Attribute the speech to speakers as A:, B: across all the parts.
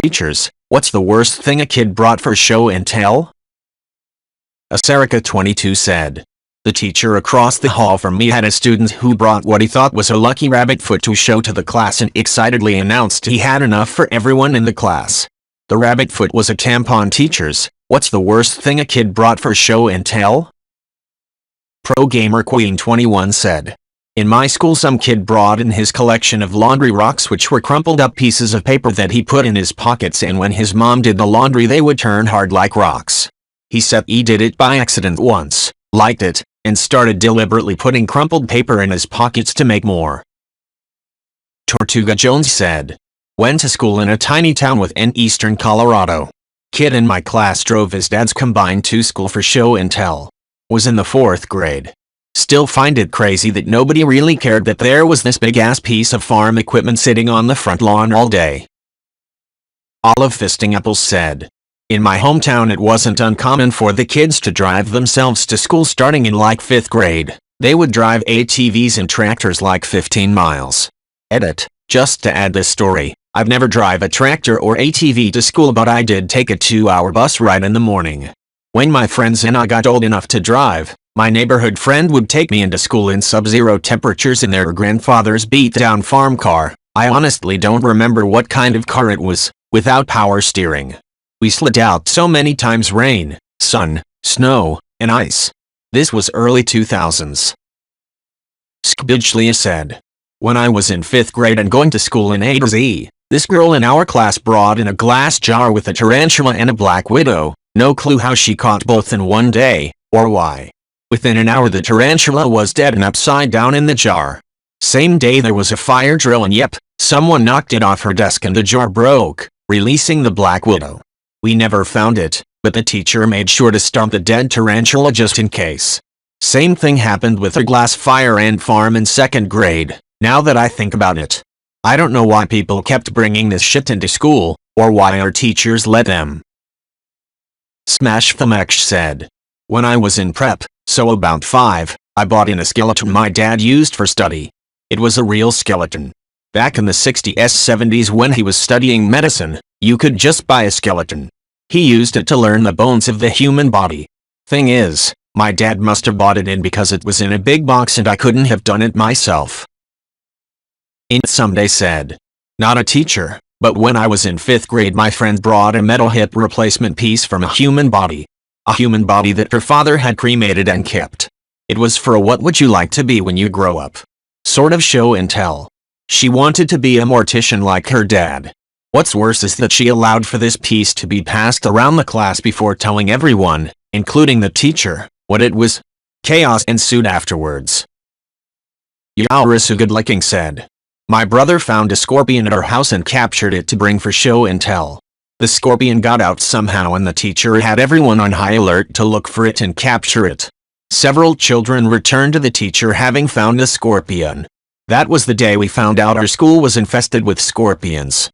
A: teachers, what's the worst thing a kid brought for show and tell? Asarika 22 said. The teacher across the hall from me had a student who brought what he thought was a lucky rabbit foot to show to the class and excitedly announced he had enough for everyone in the class. The rabbit foot was a tampon. Teachers, what's the worst thing a kid brought for show and tell? Pro Gamer Queen 21 said. In my school some kid brought in his collection of laundry rocks, which were crumpled up pieces of paper that he put in his pockets, and when his mom did the laundry they would turn hard like rocks. He said he did it by accident once, liked it, and started deliberately putting crumpled paper in his pockets to make more. Tortuga Jones said. Went to school in a tiny town within eastern Colorado. Kid in my class drove his dad's combine to school for show and tell. Was in the 4th grade. Still find it crazy that nobody really cared that there was this big-ass piece of farm equipment sitting on the front lawn all day. Olive Fisting Apples said. In my hometown it wasn't uncommon for the kids to drive themselves to school starting in like 5th grade. They would drive ATVs and tractors like 15 miles. Edit. Just to add this story, I've never drive a tractor or ATV to school, but I did take a 2-hour bus ride in the morning. When my friends and I got old enough to drive, my neighborhood friend would take me into school in sub-zero temperatures in their grandfather's beat-down farm car. I honestly don't remember what kind of car it was, without power steering. We slid out so many times: rain, sun, snow, and ice. This was early 2000s. Skbidglia said. When I was in 5th grade and going to school in A to Z, this girl in our class brought in a glass jar with a tarantula and a black widow. No clue how she caught both in one day, or why. Within an hour the tarantula was dead and upside down in the jar. Same day there was a fire drill, and yep, someone knocked it off her desk and the jar broke, releasing the black widow. We never found it, but the teacher made sure to stomp the dead tarantula just in case. Same thing happened with a glass fire ant farm in 2nd grade, now that I think about it. I don't know why people kept bringing this shit into school, or why our teachers let them. Smash Thameksh said. When I was in prep, so about 5, I bought in a skeleton my dad used for study. It was a real skeleton. Back in the 60s 70s when he was studying medicine, you could just buy a skeleton. He used it to learn the bones of the human body. Thing is, my dad must have bought it in because it was in a big box and I couldn't have done it myself. In Someday said. Not a teacher, but when I was in 5th grade my friend brought a metal hip replacement piece from a human body. A human body that her father had cremated and kept. It was for a what would you like to be when you grow up? Sort of show and tell. She wanted to be a mortician like her dad. What's worse is that she allowed for this piece to be passed around the class before telling everyone, including the teacher, what it was. Chaos ensued afterwards. Yaurisu Goodlicking said. My brother found a scorpion at our house and captured it to bring for show and tell. The scorpion got out somehow and the teacher had everyone on high alert to look for it and capture it. Several children returned to the teacher having found the scorpion. That was the day we found out our school was infested with scorpions.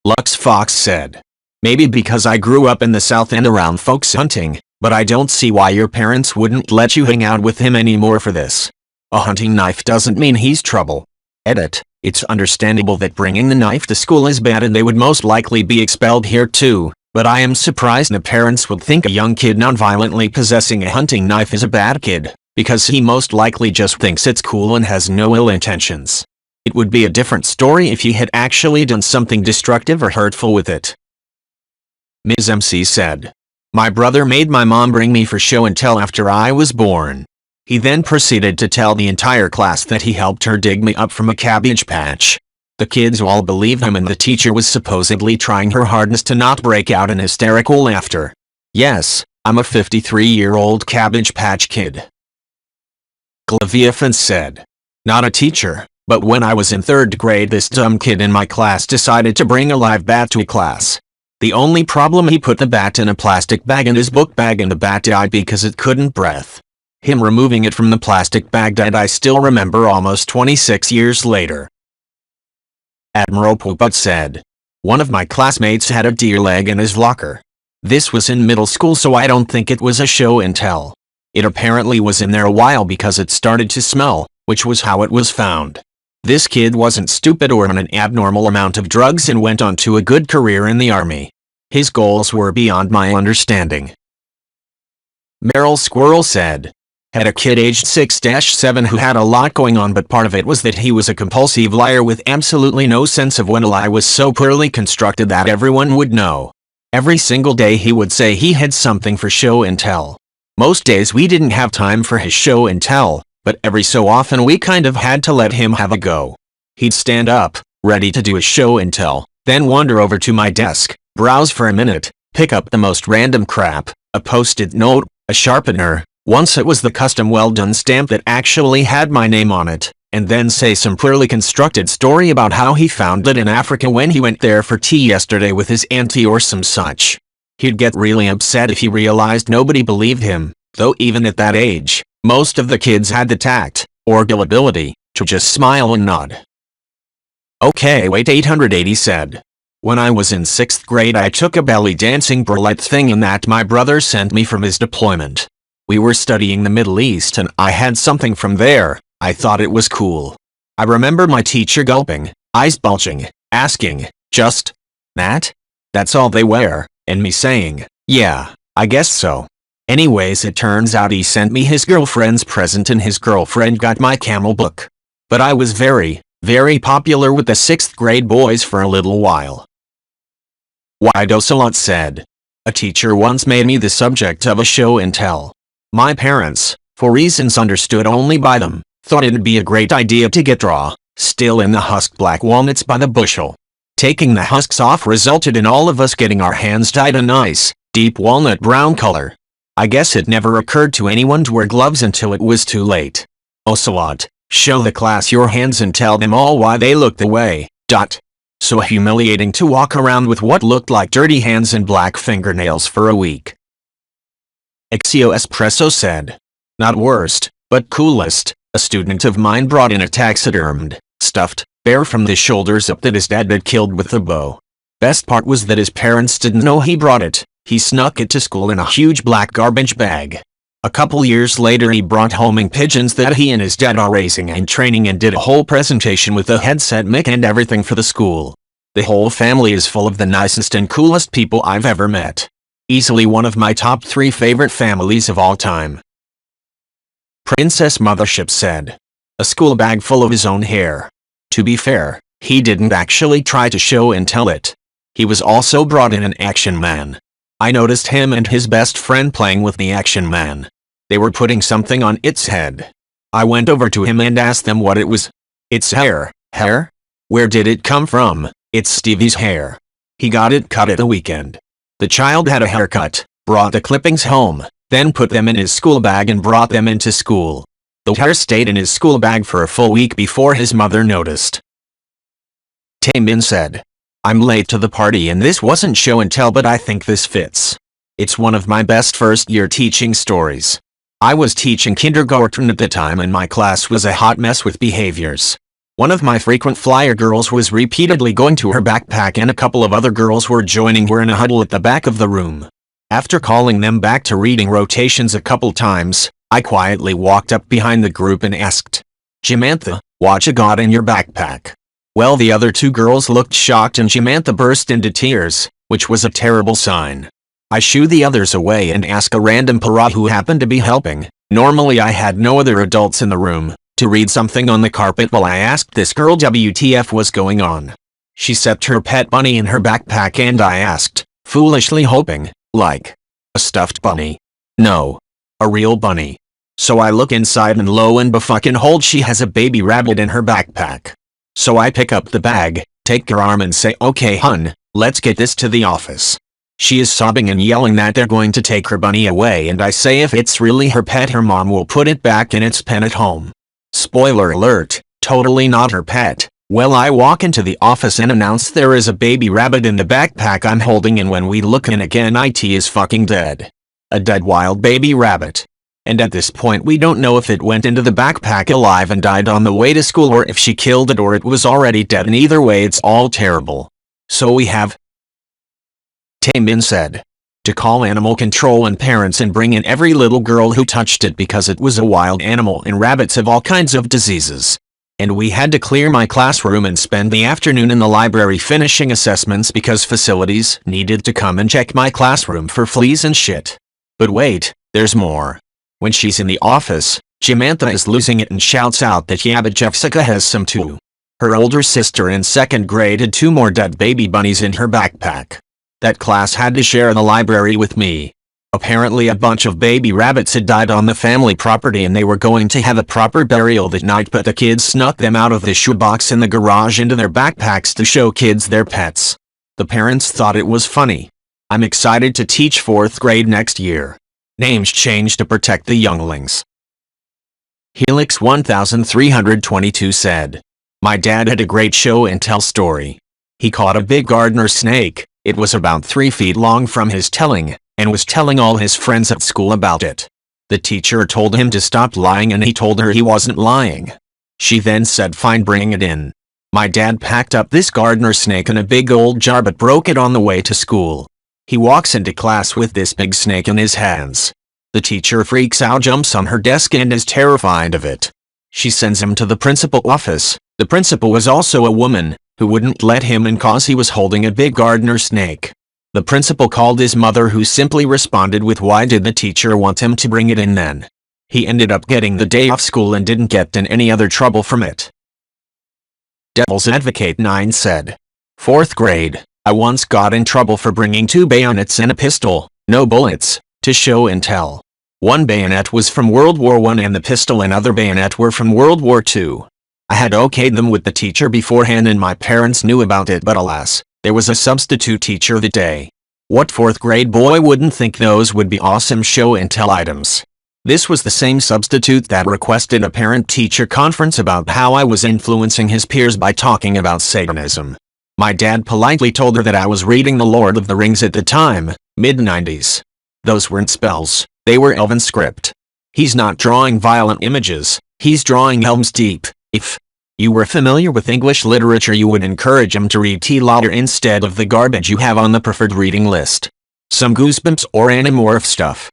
A: Lux Fox said. Maybe because I grew up in the South and around folks hunting, but I don't see why your parents wouldn't let you hang out with him anymore for this. A hunting knife doesn't mean he's trouble. Edit. It's understandable that bringing the knife to school is bad and they would most likely be expelled here too, but I am surprised the parents would think a young kid non-violently possessing a hunting knife is a bad kid, because he most likely just thinks it's cool and has no ill intentions. It would be a different story if he had actually done something destructive or hurtful with it. Ms. MC said. My brother made my mom bring me for show and tell after I was born. He then proceeded to tell the entire class that he helped her dig me up from a cabbage patch. The kids all believed him and the teacher was supposedly trying her hardest to not break out in hysterical laughter. Yes, I'm a 53-year-old Cabbage Patch Kid. Glaviafan said. Not a teacher, but when I was in 3rd grade this dumb kid in my class decided to bring a live bat to class. The only problem, he put the bat in a plastic bag in his book bag and the bat died because it couldn't breathe. Him removing it from the plastic bag died, I still remember almost 26 years later. Admiral Pooput said. One of my classmates had a deer leg in his locker. This was in middle school, so I don't think it was a show and tell. It apparently was in there a while because it started to smell, which was how it was found. This kid wasn't stupid or on an abnormal amount of drugs and went on to a good career in the army. His goals were beyond my understanding. Meryl Squirrel said, had a kid aged 6-7 who had a lot going on, but part of it was that he was a compulsive liar with absolutely no sense of when a lie was so poorly constructed that everyone would know. Every single day he would say he had something for show and tell. Most days we didn't have time for his show and tell, but every so often we kind of had to let him have a go. He'd stand up, ready to do a show and tell, then wander over to my desk, browse for a minute, pick up the most random crap, a post-it note, a sharpener. Once it was the custom well-done stamp that actually had my name on it, and then say some poorly constructed story about how he found it in Africa when he went there for tea yesterday with his auntie or some such. He'd get really upset if he realized nobody believed him, though even at that age, most of the kids had the tact, or ability, to just smile and nod. Okay, wait, 880 said. When I was in 6th grade I took a belly dancing burlesque thing in that my brother sent me from his deployment. We were studying the Middle East and I had something from there. I thought it was cool. I remember my teacher gulping, eyes bulging, asking, just that? That's all they wear, and me saying, yeah, I guess so. Anyways, it turns out he sent me his girlfriend's present and his girlfriend got my camel book. But I was very, very popular with the 6th grade boys for a little while. Widosalot said, a teacher once made me the subject of a show and tell. My parents, for reasons understood only by them, thought it'd be a great idea to get raw, still in the husk black walnuts by the bushel. Taking the husks off resulted in all of us getting our hands dyed a nice, deep walnut brown color. I guess it never occurred to anyone to wear gloves until it was too late. Ocelot, show the class your hands and tell them all why they look the way. So humiliating to walk around with what looked like dirty hands and black fingernails for a week. Exio Espresso said, not worst, but coolest. A student of mine brought in a taxidermed, stuffed bear from the shoulders up that his dad had killed with a bow. Best part was that his parents didn't know he brought it. He snuck it to school in a huge black garbage bag. A couple years later he brought homing pigeons that he and his dad are raising and training and did a whole presentation with a headset mic and everything for the school. The whole family is full of the nicest and coolest people I've ever met. Easily one of my top 3 favorite families of all time. Princess Mothership said, a school bag full of his own hair. To be fair, he didn't actually try to show and tell it. He was also brought in an action man. I noticed him and his best friend playing with the action man. They were putting something on its head. I went over to him and asked them what it was. It's hair. Hair? Where did it come from? It's Stevie's hair. He got it cut at the weekend. The child had a haircut, brought the clippings home, then put them in his school bag and brought them into school. The hair stayed in his school bag for a full week before his mother noticed. Taemin said, I'm late to the party and this wasn't show and tell, but I think this fits. It's one of my best first-year teaching stories. I was teaching kindergarten at the time and my class was a hot mess with behaviors. One of my frequent flyer girls was repeatedly going to her backpack and a couple of other girls were joining her in a huddle at the back of the room. After calling them back to reading rotations a couple times, I quietly walked up behind the group and asked, Jamantha, what you got in your backpack? Well, the other 2 girls looked shocked and Jamantha burst into tears, which was a terrible sign. I shoo the others away and ask a random para who happened to be helping, normally I had no other adults in the room, to read something on the carpet while I asked this girl WTF was going on. She set her pet bunny in her backpack and I asked, foolishly hoping, like, a stuffed bunny? No. A real bunny. So I look inside and lo and behold she has a baby rabbit in her backpack. So I pick up the bag, take her arm and say, okay hun, let's get this to the office. She is sobbing and yelling that they're going to take her bunny away and I say if it's really her pet her mom will put it back in its pen at home. Spoiler alert, totally not her pet. Well, I walk into the office and announce there is a baby rabbit in the backpack I'm holding and when we look in again it is fucking dead. A dead wild baby rabbit. And at this point we don't know if it went into the backpack alive and died on the way to school or if she killed it or it was already dead, and either way it's all terrible. So we have, Taemin said, to call animal control and parents and bring in every little girl who touched it because it was a wild animal and rabbits have all kinds of diseases. and we had to clear my classroom and spend the afternoon in the library finishing assessments because facilities needed to come and check my classroom for fleas and shit. But wait, there's more. When she's in the office, Jamantha is losing it and shouts out that yeah, but Jessica has some too. Her older sister in 2nd grade had 2 more dead baby bunnies in her backpack. That class had to share the library with me. Apparently a bunch of baby rabbits had died on the family property and they were going to have a proper burial that night, but the kids snuck them out of the shoebox in the garage into their backpacks to show kids their pets. The parents thought it was funny. I'm excited to teach 4th grade next year. Names changed to protect the younglings. Helix 1322 said, my dad had a great show and tell story. He caught a big gardener snake. It was about 3 feet long from his telling, and was telling all his friends at school about it. The teacher told him to stop lying and he told her he wasn't lying. She then said fine, bring it in. My dad packed up this gardener snake in a big old jar but broke it on the way to school. He walks into class with this big snake in his hands. The teacher freaks out, jumps on her desk and is terrified of it. She sends him to the principal's office. The principal was also a woman, who wouldn't let him in cause he was holding a big gardener snake. The principal called his mother, who simply responded with why did the teacher want him to bring it in then? He ended up getting the day off school and didn't get in any other trouble from it. Devil's Advocate 9 said, 4th grade, I once got in trouble for bringing 2 bayonets and a pistol, no bullets, to show and tell. One bayonet was from World War I and the pistol and other bayonet were from World War II. I had okayed them with the teacher beforehand and my parents knew about it, but alas, there was a substitute teacher that day. What 4th grade boy wouldn't think those would be awesome show and tell items? This was the same substitute that requested a parent-teacher conference about how I was influencing his peers by talking about Satanism. My dad politely told her that I was reading The Lord of the Rings at the time, mid-90s. Those weren't spells, they were Elven script. He's not drawing violent images, he's drawing Helm's Deep. If you were familiar with English literature, you would encourage him to read T. Lauder instead of the garbage you have on the preferred reading list. Some Goosebumps or Animorph stuff.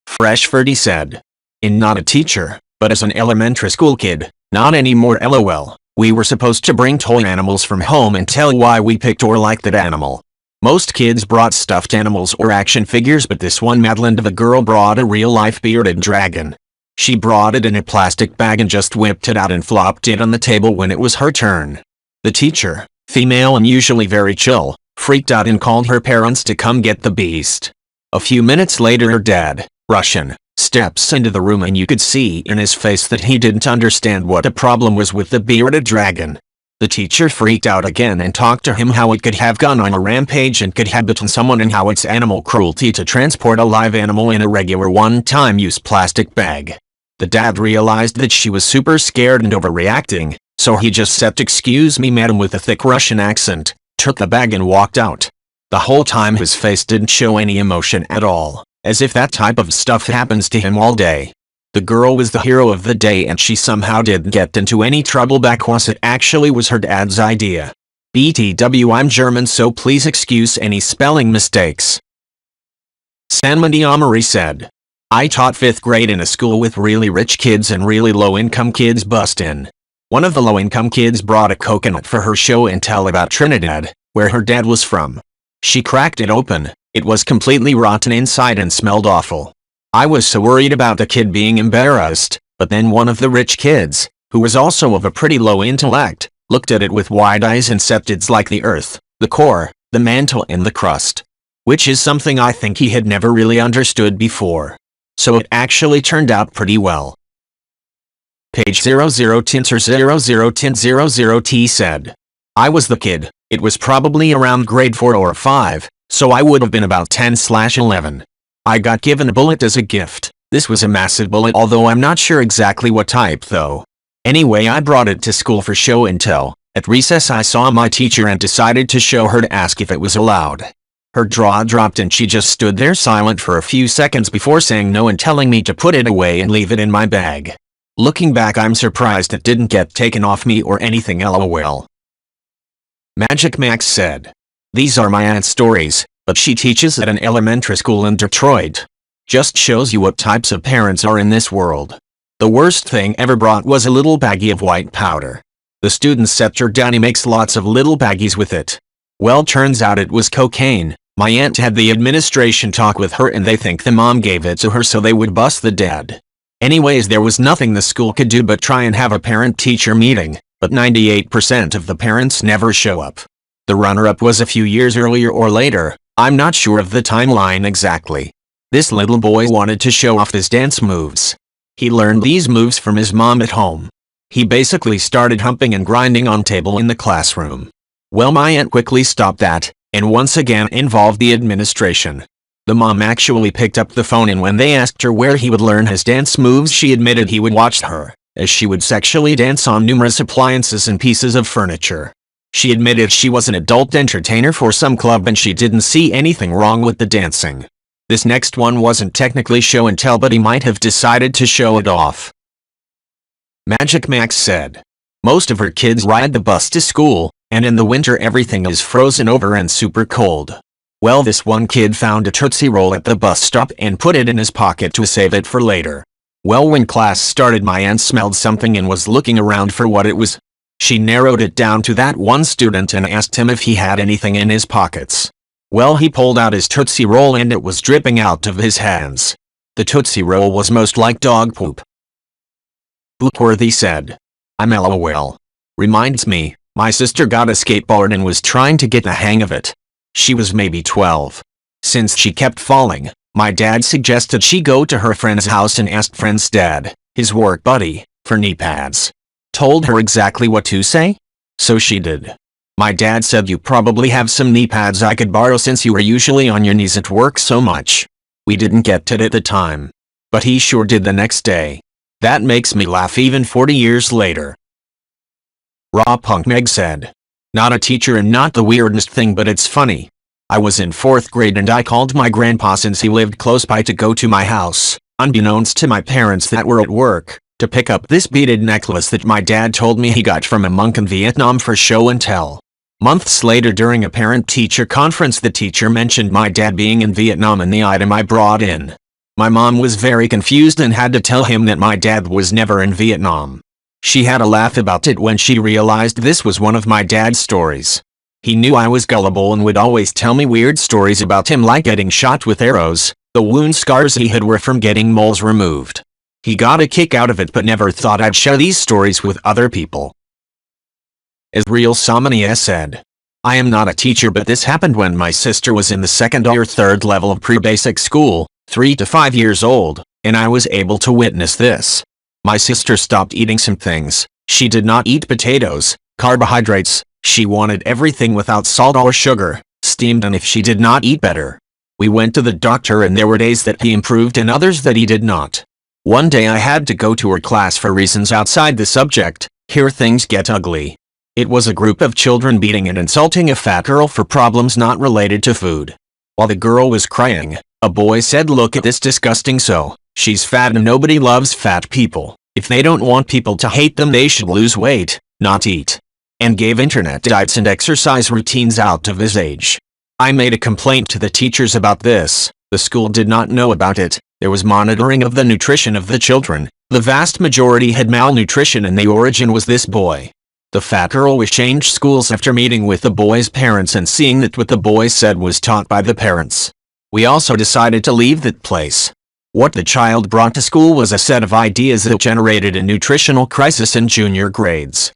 A: Fresh Ferdy said, in not a teacher, but as an elementary school kid, not anymore lol, we were supposed to bring toy animals from home and tell why we picked or liked that animal. Most kids brought stuffed animals or action figures, but this one Madeline of a girl brought a real-life bearded dragon. She brought it in a plastic bag and just whipped it out and flopped it on the table when it was her turn. The teacher, female and usually very chill, freaked out and called her parents to come get the beast. A few minutes later her dad, Russian, steps into the room and you could see in his face that he didn't understand what the problem was with the bearded dragon. The teacher freaked out again and talked to him how it could have gone on a rampage and could have bitten someone and how it's animal cruelty to transport a live animal in a regular one-time use plastic bag. The dad realized that she was super scared and overreacting, so he just said excuse me madam with a thick Russian accent, took the bag and walked out. The whole time his face didn't show any emotion at all, as if that type of stuff happens to him all day. The girl was the hero of the day and she somehow didn't get into any trouble because it actually was her dad's idea. BTW, I'm German, so please excuse any spelling mistakes. Sanmandi Amari said, I taught 5th grade in a school with really rich kids and really low-income kids bust in. One of the low-income kids brought a coconut for her show and tell about Trinidad, where her dad was from. She cracked it open. It was completely rotten inside and smelled awful. I was so worried about the kid being embarrassed, but then one of the rich kids, who was also of a pretty low intellect, looked at it with wide eyes and said it's like the earth, the core, the mantle and the crust. Which is something I think he had never really understood before. So it actually turned out pretty well. Page 00Tinter00Tint00T said, I was the kid. It was probably around grade 4 or 5, so I would have been about 10/11. I got given a bullet as a gift. This was a massive bullet, although I'm not sure exactly what type though. Anyway, I brought it to school for show and tell. At recess I saw my teacher and decided to show her to ask if it was allowed. Her jaw dropped and she just stood there silent for a few seconds before saying no and telling me to put it away and leave it in my bag. Looking back, I'm surprised it didn't get taken off me or anything lol. Magic Max said, these are my aunt's stories, but she teaches at an elementary school in Detroit. Just shows you what types of parents are in this world. The worst thing ever brought was a little baggie of white powder. The students set her down. He makes lots of little baggies with it. Well, turns out it was cocaine. My aunt had the administration talk with her and they think the mom gave it to her so they would bust the dad. Anyways, there was nothing the school could do but try and have a parent-teacher meeting, but 98% of the parents never show up. The runner-up was a few years earlier or later. I'm not sure of the timeline exactly. This little boy wanted to show off his dance moves. He learned these moves from his mom at home. He basically started humping and grinding on table in the classroom. Well, my aunt quickly stopped that, and once again involved the administration. The mom actually picked up the phone, and when they asked her where he would learn his dance moves, she admitted he would watch her, as she would sexually dance on numerous appliances and pieces of furniture. She admitted she was an adult entertainer for some club and she didn't see anything wrong with the dancing. This next one wasn't technically show and tell, but he might have decided to show it off. Magic Max said, most of her kids ride the bus to school, and in the winter everything is frozen over and super cold. Well, this one kid found a Tootsie Roll at the bus stop and put it in his pocket to save it for later. Well, when class started, my aunt smelled something and was looking around for what it was. She narrowed it down to that one student and asked him if he had anything in his pockets. Well, he pulled out his Tootsie Roll and it was dripping out of his hands. The Tootsie Roll was most like dog poop. Bookworthy said, I'm LOL. Reminds me, my sister got a skateboard and was trying to get the hang of it. She was maybe 12. Since she kept falling, my dad suggested she go to her friend's house and asked friend's dad, his work buddy, for knee pads. Told her exactly what to say? So she did. My dad said, you probably have some knee pads I could borrow since you were usually on your knees at work so much. We didn't get it at the time. But he sure did the next day. That makes me laugh even 40 years later. Raw Punk Meg said, not a teacher and not the weirdest thing, but it's funny. I was in 4th grade and I called my grandpa since he lived close by to go to my house, unbeknownst to my parents that were at work, to pick up this beaded necklace that my dad told me he got from a monk in Vietnam for show and tell. Months later, during a parent-teacher conference, the teacher mentioned my dad being in Vietnam and the item I brought in. My mom was very confused and had to tell him that my dad was never in Vietnam. She had a laugh about it when she realized this was one of my dad's stories. He knew I was gullible and would always tell me weird stories about him, like getting shot with arrows. The wound scars he had were from getting moles removed. He got a kick out of it but never thought I'd share these stories with other people. As Real Somnia said, I am not a teacher, but this happened when my sister was in the 2nd or 3rd level of pre-basic school, 3 to 5 years old, and I was able to witness this. My sister stopped eating some things. She did not eat potatoes, carbohydrates. She wanted everything without salt or sugar, steamed, and if she did not eat better. We went to the doctor and there were days that he improved and others that he did not. One day I had to go to her class for reasons outside the subject. Here things get ugly. It was a group of children beating and insulting a fat girl for problems not related to food. While the girl was crying, a boy said, look at this disgusting so. She's fat and nobody loves fat people. If they don't want people to hate them, they should lose weight, not eat. And gave internet diets and exercise routines out of his age. I made a complaint to the teachers about this. The school did not know about it. There was monitoring of the nutrition of the children. The vast majority had malnutrition and the origin was this boy. The fat girl was changed schools after meeting with the boy's parents and seeing that what the boy said was taught by the parents. We also decided to leave that place. What the child brought to school was a set of ideas that generated a nutritional crisis in junior grades.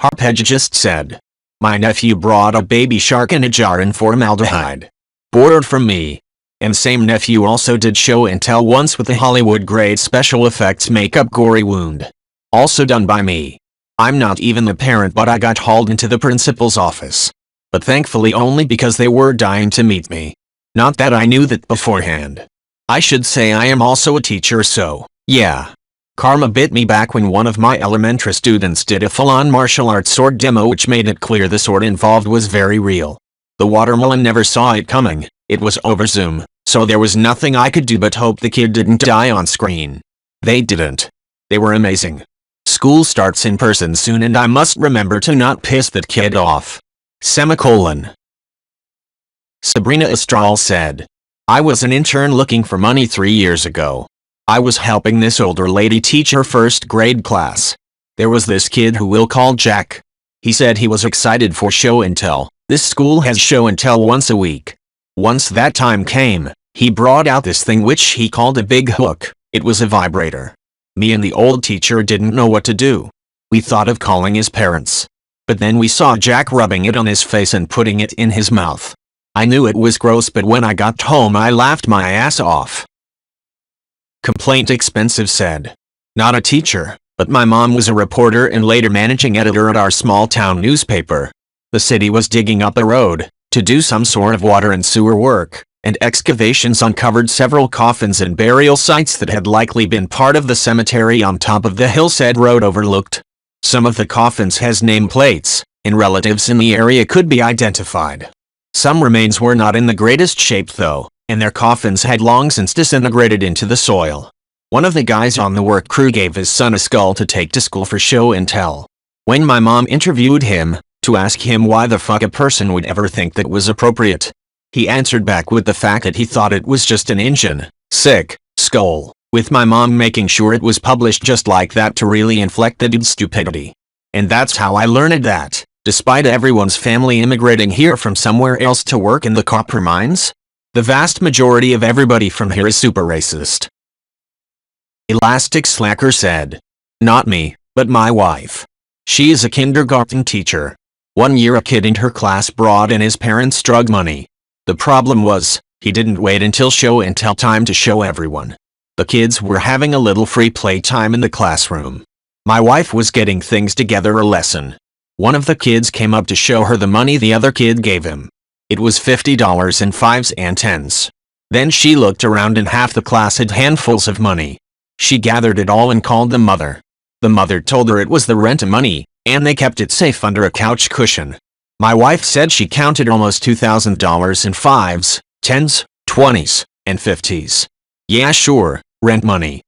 A: Harpegist said, my nephew brought a baby shark in a jar in formaldehyde. Borrowed from me. And same nephew also did show and tell once with a Hollywood-grade special effects makeup gory wound. Also done by me. I'm not even the parent, but I got hauled into the principal's office. But thankfully only because they were dying to meet me. Not that I knew that beforehand. I should say I am also a teacher, so, yeah. Karma bit me back when one of my elementary students did a full-on martial arts sword demo, which made it clear the sword involved was very real. The watermelon never saw it coming. It was over Zoom, so there was nothing I could do but hope the kid didn't die on screen. They didn't. They were amazing. School starts in person soon and I must remember to not piss that kid off. Semicolon. Sabrina Astral said, I was an intern looking for money 3 years ago. I was helping this older lady teach her first grade class. There was this kid who we'll call Jack. He said he was excited for show and tell. This school has show and tell once a week. Once that time came, he brought out this thing which he called a big hook. It was a vibrator. Me and the old teacher didn't know what to do. We thought of calling his parents. But then we saw Jack rubbing it on his face and putting it in his mouth. I knew it was gross, but when I got home I laughed my ass off. Complaint Expensive said. Not a teacher, but my mom was a reporter and later managing editor at our small town newspaper. The city was digging up a road to do some sort of water and sewer work, and excavations uncovered several coffins and burial sites that had likely been part of the cemetery on top of the hill said road overlooked. Some of the coffins has nameplates, and relatives in the area could be identified. Some remains were not in the greatest shape though, and their coffins had long since disintegrated into the soil. One of the guys on the work crew gave his son a skull to take to school for show and tell. When my mom interviewed him, to ask him why the fuck a person would ever think that was appropriate, he answered back with the fact that he thought it was just an engine, sick, skull, with my mom making sure it was published just like that to really inflect the dude's stupidity. And that's how I learned that, despite everyone's family immigrating here from somewhere else to work in the copper mines, the vast majority of everybody from here is super racist. Elastic Slacker said. Not me, but my wife. She is a kindergarten teacher. One year a kid in her class brought in his parents' drug money. The problem was, he didn't wait until show and tell time to show everyone. The kids were having a little free play time in the classroom. My wife was getting things together a lesson. One of the kids came up to show her the money the other kid gave him. It was $50 in 5s and 10s. Then she looked around and half the class had handfuls of money. She gathered it all and called the mother. The mother told her it was the rent money, and they kept it safe under a couch cushion. My wife said she counted almost $2,000 in 5s, 10s, 20s, and 50s. Yeah sure, rent money.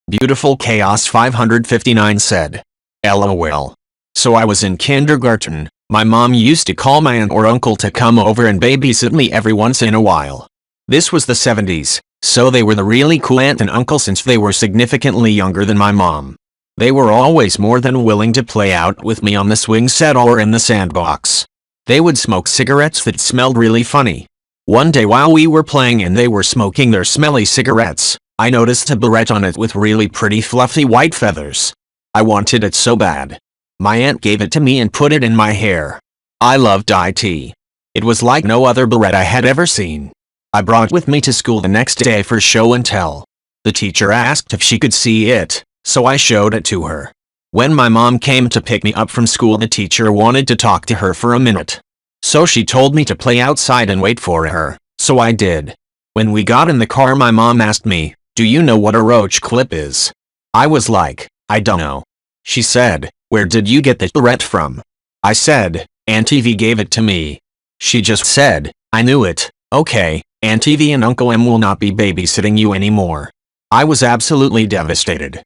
A: Beautiful Chaos 559 said. LOL. So I was in kindergarten. My mom used to call my aunt or uncle to come over and babysit me every once in a while. This was the 70s, so they were the really cool aunt and uncle since they were significantly younger than my mom. They were always more than willing to play out with me on the swing set or in the sandbox. They would smoke cigarettes that smelled really funny. One day while we were playing and they were smoking their smelly cigarettes, I noticed a beret on it with really pretty fluffy white feathers. I wanted it so bad. My aunt gave it to me and put it in my hair. I loved it. It was like no other beret I had ever seen. I brought it with me to school the next day for show and tell. The teacher asked if she could see it, so I showed it to her. When my mom came to pick me up from school, the teacher wanted to talk to her for a minute. So she told me to play outside and wait for her, so I did. When we got in the car, my mom asked me, "Do you know what a roach clip is?" I was like, "I don't know." She said, "Where did you get that beret from?" I said, "Auntie V gave it to me." She just said, "I knew it. Okay, Auntie V and Uncle M will not be babysitting you anymore." I was absolutely devastated.